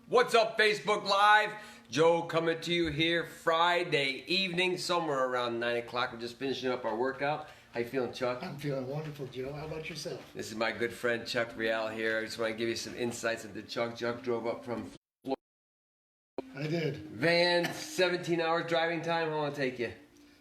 What's up, Facebook Live? Joe coming to you here Friday evening, somewhere around 9 o'clock. We're just finishing up our workout. How you feeling, Chuck? I'm feeling wonderful, Joe. How about yourself? This is my good friend Chuck Real here. I just want to give you some insights into Chuck. Chuck drove up from Florida. I did. Van, 17 hours driving time. How long did it take you?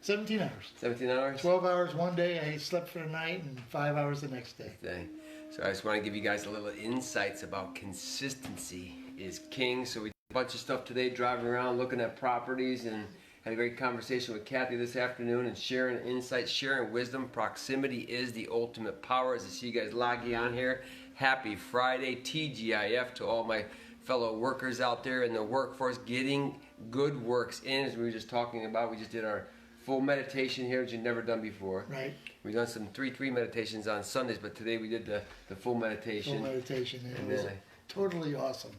17 hours. 17 hours? 12 hours one day. I slept for the night, and 5 hours the next day. So I just want to give you guys a little insights about consistency is king. So we did a bunch of stuff today, driving around, looking at properties, and had a great conversation with Kathy this afternoon and sharing insights, sharing wisdom. Proximity is the ultimate power. As I see you guys logging on here, happy Friday, TGIF to all my fellow workers out there in the workforce, getting good works in, as we were just talking about. We just did our full meditation here, which you've never done before. Right. We've done some 3-3 meditations on Sundays, but today we did the full meditation. Full meditation. It was totally awesome.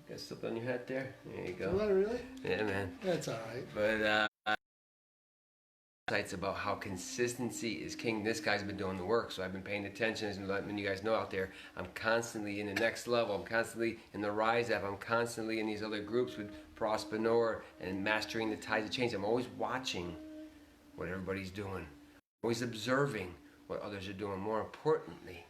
Got something on your hat there? There you go. What, really? Yeah, man. That's all right. But insights about how consistency is king. This guy's been doing the work, so I've been paying attention. As letting you guys know out there, I'm constantly in the next level. I'm constantly in the Rise app. I'm constantly in these other groups with Prospreneur and Mastering the Tides of Change. I'm always watching what everybody's doing. Always observing what others are doing. More importantly,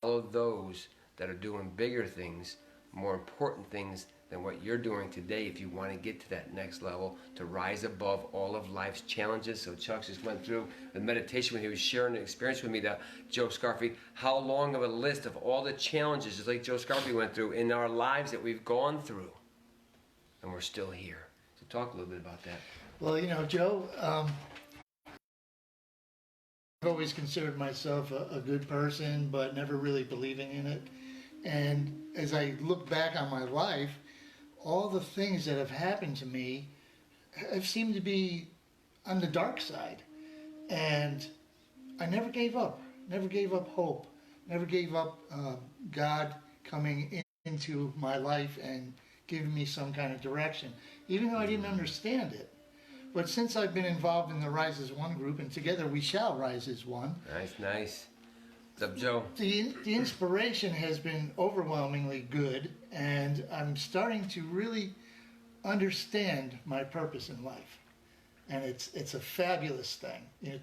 follow those that are doing bigger things, more important things than what you're doing today if you want to get to that next level, to rise above all of life's challenges. So Chuck just went through the meditation when he was sharing an experience with me, that Joe Scarfi, how long of a list of all the challenges, just like Joe Scarfi went through in our lives that we've gone through, and we're still here. So talk a little bit about that. Well, you know, Joe, I've always considered myself a good person, but never really believing in it. And as I look back on my life, all the things that have happened to me have seemed to be on the dark side. And I never gave up hope, never gave up God coming into my life and giving me some kind of direction, even though I didn't understand it. But since I've been involved in the Rise as One group, and together we shall rise as one. Nice. What's up, Joe? The inspiration has been overwhelmingly good, and I'm starting to really understand my purpose in life. And it's a fabulous thing. You know,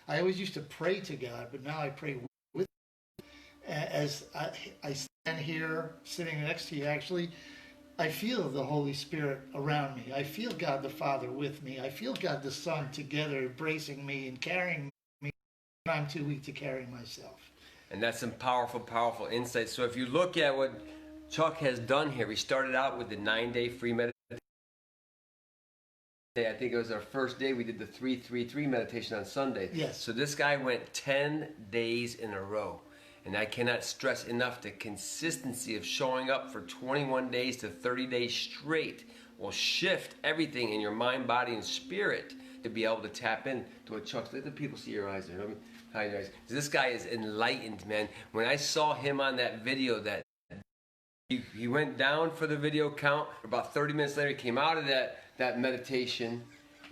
I always used to pray to God, but now I pray with him. As I stand here, sitting next to you, actually, I feel the Holy Spirit around me. I feel God the Father with me. I feel God the Son together embracing me and carrying me. I'm too weak to carry myself. And that's some powerful, powerful insights. So if you look at what Chuck has done here, we started out with the 9-day free meditation. I think it was our first day. We did the 3-3-3 meditation on Sunday. Yes. So this guy went 10 days in a row. And I cannot stress enough the consistency of showing up for 21 days to 30 days straight will shift everything in your mind, body, and spirit to be able to tap in to what Chuck's. Let the people see your eyes there. Hi, guys. This guy is enlightened, man. When I saw him on that video, that he went down for the video count. About 30 minutes later, he came out of that meditation,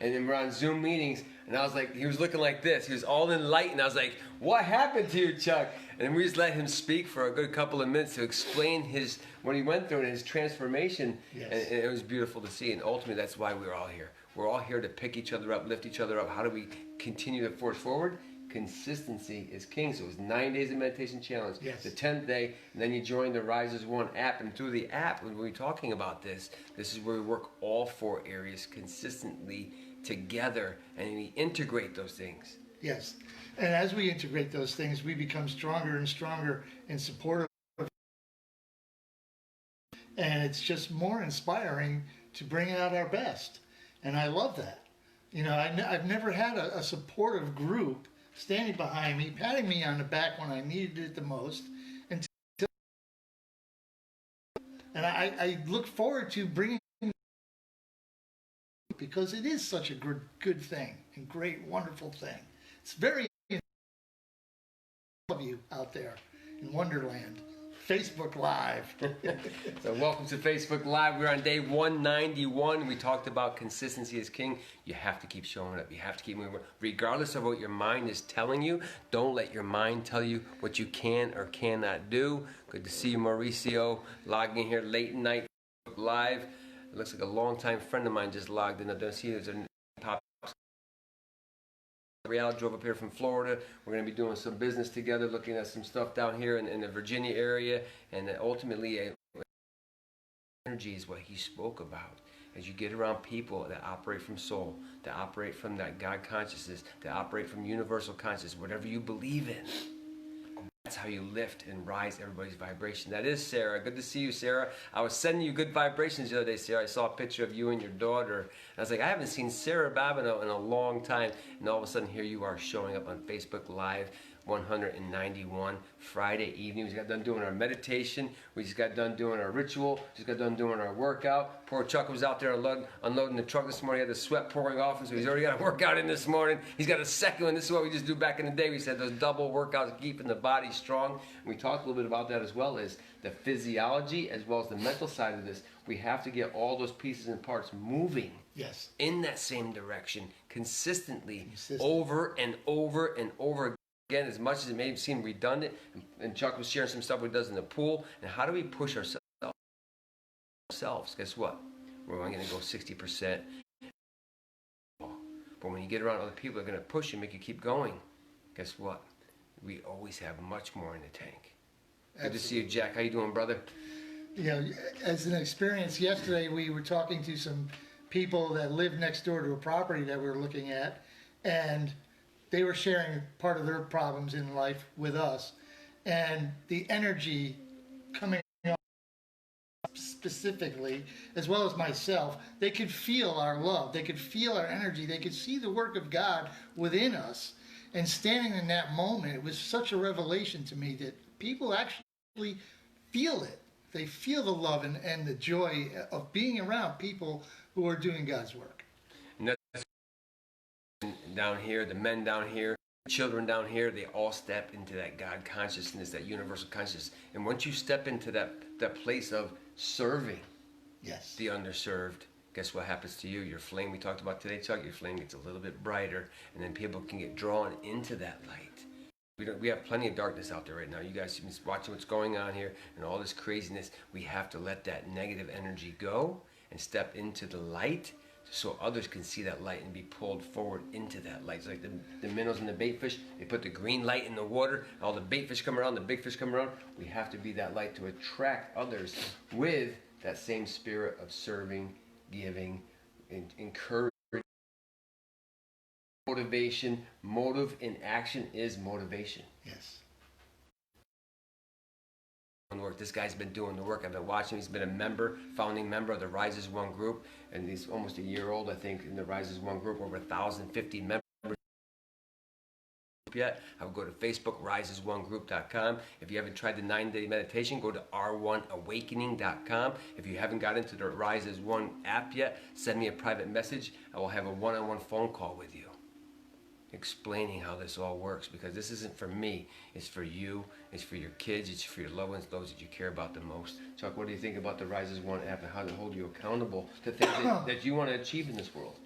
and then we're on Zoom meetings, and I was like, he was looking like this. He was all enlightened. I was like, what happened to you, Chuck? And we just let him speak for a good couple of minutes to explain what he went through and his transformation. Yes. And it was beautiful to see. And ultimately, that's why we're all here. We're all here to pick each other up, lift each other up. How do we continue to force forward? Consistency is king. So it was 9 days of meditation challenge. Yes. The 10th day, and then you join the Rise as One app. And through the app, when we're talking about this is where we work all 4 areas consistently together, and we integrate those things. Yes. And as we integrate those things, we become stronger and stronger in support of. And it's just more inspiring to bring out our best. And I love that. You know, I've never had a supportive group standing behind me, patting me on the back when I needed it the most. And I look forward to bringing, because it is such a good thing and great, wonderful thing. It's very of you out there in Wonderland Facebook Live. So welcome to Facebook Live. We're on day 191. We talked about consistency is king. You have to keep showing up. You have to keep moving. Regardless of what your mind is telling you, don't let your mind tell you what you can or cannot do. Good to see you, Mauricio, logging in here late night live. It looks like a longtime friend of mine just logged in. I don't see his pop. Real drove up here from Florida. We're going to be doing some business together, looking at some stuff down here in the Virginia area, and ultimately, energy is what he spoke about. As you get around people that operate from soul, that operate from that God consciousness, that operate from universal consciousness, whatever you believe in, that's how you lift and rise everybody's vibration. That is Sarah. Good to see you, Sarah. I was sending you good vibrations the other day, Sarah. I saw a picture of you and your daughter. And I was like, I haven't seen Sarah Babineau in a long time. And all of a sudden, here you are showing up on Facebook Live. 191 Friday evening. We just got done doing our meditation. We just got done doing our ritual. Just got done doing our workout. Poor Chuck was out there unloading the truck this morning. He had the sweat pouring off him, so he's already got a workout in this morning. He's got a second one. This is what we just do back in the day. We said those double workouts, keeping the body strong. And we talked a little bit about that as well as the physiology as well as the mental side of this. We have to get all those pieces and parts moving. Yes. In that same direction consistently. Over and over and over again, as much as it may seem redundant, and Chuck was sharing some stuff he does in the pool, and how do we push ourselves? Guess what? We're only going to go 60%. But when you get around other people that are going to push you, make you keep going, guess what? We always have much more in the tank. Good to see you, Jack. How you doing, brother? As an experience yesterday, we were talking to some people that live next door to a property that we were looking at, and they were sharing part of their problems in life with us, and the energy coming up specifically, as well as myself, they could feel our love, they could feel our energy, they could see the work of God within us. And standing in that moment, it was such a revelation to me that people actually feel it. They feel the love and the joy of being around people who are doing God's work. Down here, the men down here, children down here, they all step into that God consciousness, that universal consciousness. And once you step into that place of serving the underserved, guess what happens to you? Your flame, we talked about today, Chuck, your flame gets a little bit brighter, and then people can get drawn into that light. We have plenty of darkness out there right now. You guys have been watching what's going on here and all this craziness. We have to let that negative energy go and step into the light, so others can see that light and be pulled forward into that light. It's like the minnows and the bait fish, they put the green light in the water, all the bait fish come around, the big fish come around. We have to be that light to attract others with that same spirit of serving, giving, encouraging, motivation. Motive in action is motivation. Yes. Work. This guy's been doing the work. I've been watching. He's been a member, founding member of the Rise as One group, and he's almost a year old, I think, in the Rise as One group. Over 1,050 members yet. I would go to Facebook, riseasonegroup.com. If you haven't tried the 9-day meditation, go to r1awakening.com. If you haven't got into the Rise as One app yet, send me a private message. I will have a one-on-one phone call with you, explaining how this all works, because this isn't for me, it's for you, it's for your kids, it's for your loved ones, those that you care about the most. Chuck, what do you think about the Rise as One app and how to hold you accountable to things that you want to achieve in this world?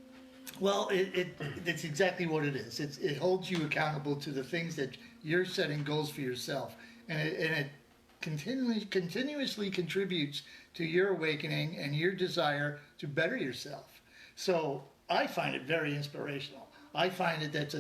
Well, it's exactly what it is. It holds you accountable to the things that you're setting goals for yourself, and it continuously contributes to your awakening and your desire to better yourself. So I find it very inspirational. I find it that's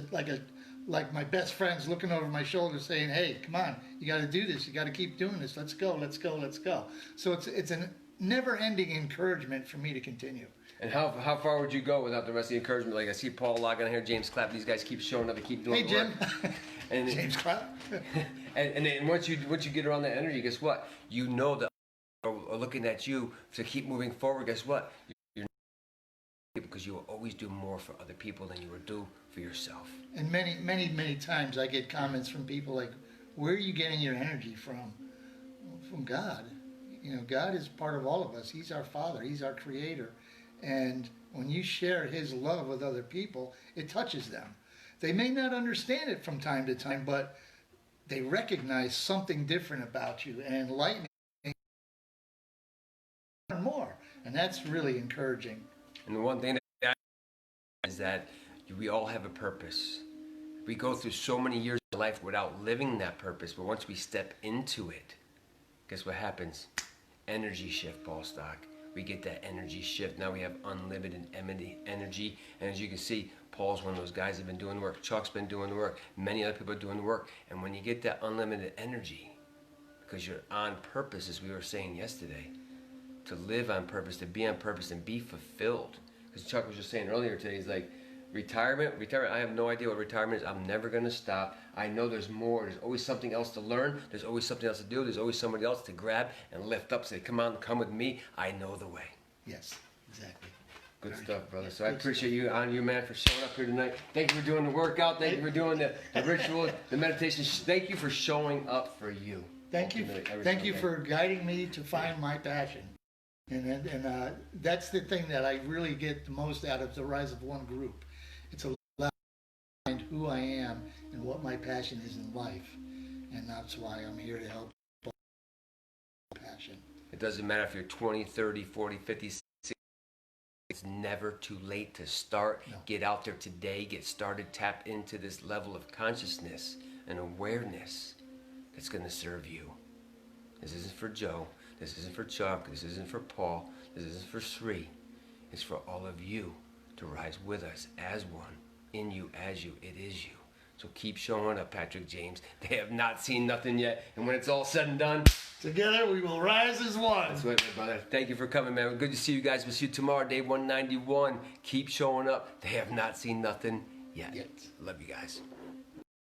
like my best friends looking over my shoulder saying, "Hey, come on, you got to do this. You got to keep doing this. Let's go, let's go, let's go." So it's a never-ending encouragement for me to continue. And how far would you go without the rest of the encouragement? Like I see Paul logging on here, James Clapp. These guys keep showing up. They keep doing Hey, Jim. work. And James Clapp. and then once you get around that energy, guess what? You know that are looking at you to keep moving forward. Guess what? You're because you will always do more for other people than you will do for yourself. And many times I get comments from people like, "Where are you getting your energy from?" From God. You know, God is part of all of us. He's our Father. He's our Creator. And when you share His love with other people, it touches them. They may not understand it from time to time, but they recognize something different about you and enlightening more. And that's really encouraging. And the one thing that is that we all have a purpose. We go through so many years of life without living that purpose, but once we step into it, guess what happens? Energy shift, Paul Stock. We get that energy shift. Now we have unlimited energy. And as you can see, Paul's one of those guys that have been doing the work. Chuck's been doing the work. Many other people are doing the work. And when you get that unlimited energy, because you're on purpose, as we were saying yesterday, to live on purpose, to be on purpose, and be fulfilled. Because Chuck was just saying earlier today, he's like, retirement, I have no idea what retirement is. I'm never going to stop. I know there's more. There's always something else to learn. There's always something else to do. There's always somebody else to grab and lift up. Say, come on, come with me. I know the way. Yes, exactly. Good stuff, brother. So I appreciate you, man, for showing up here tonight. Thank you for doing the workout. Thank you for doing the ritual, the meditation. Thank you for showing up for you. Thank you. Thank you for guiding me to find my passion. And that's the thing that I really get the most out of the Rise of One group. It's a lot to find who I am and what my passion is in life. And that's why I'm here to help passion. It doesn't matter if you're 20, 30, 40, 50, 60. It's never too late to start. No. Get out there today. Get started. Tap into this level of consciousness and awareness that's going to serve you. This isn't for Joe. This isn't for Chuck. This isn't for Paul. This isn't for Sri. It's for all of you to rise with us as one. In you, as you. It is you. So keep showing up, Patrick James. They have not seen nothing yet. And when it's all said and done, together we will rise as one. That's right, my brother. Thank you for coming, man. Good to see you guys. We'll see you tomorrow, day 191. Keep showing up. They have not seen nothing yet. Love you guys.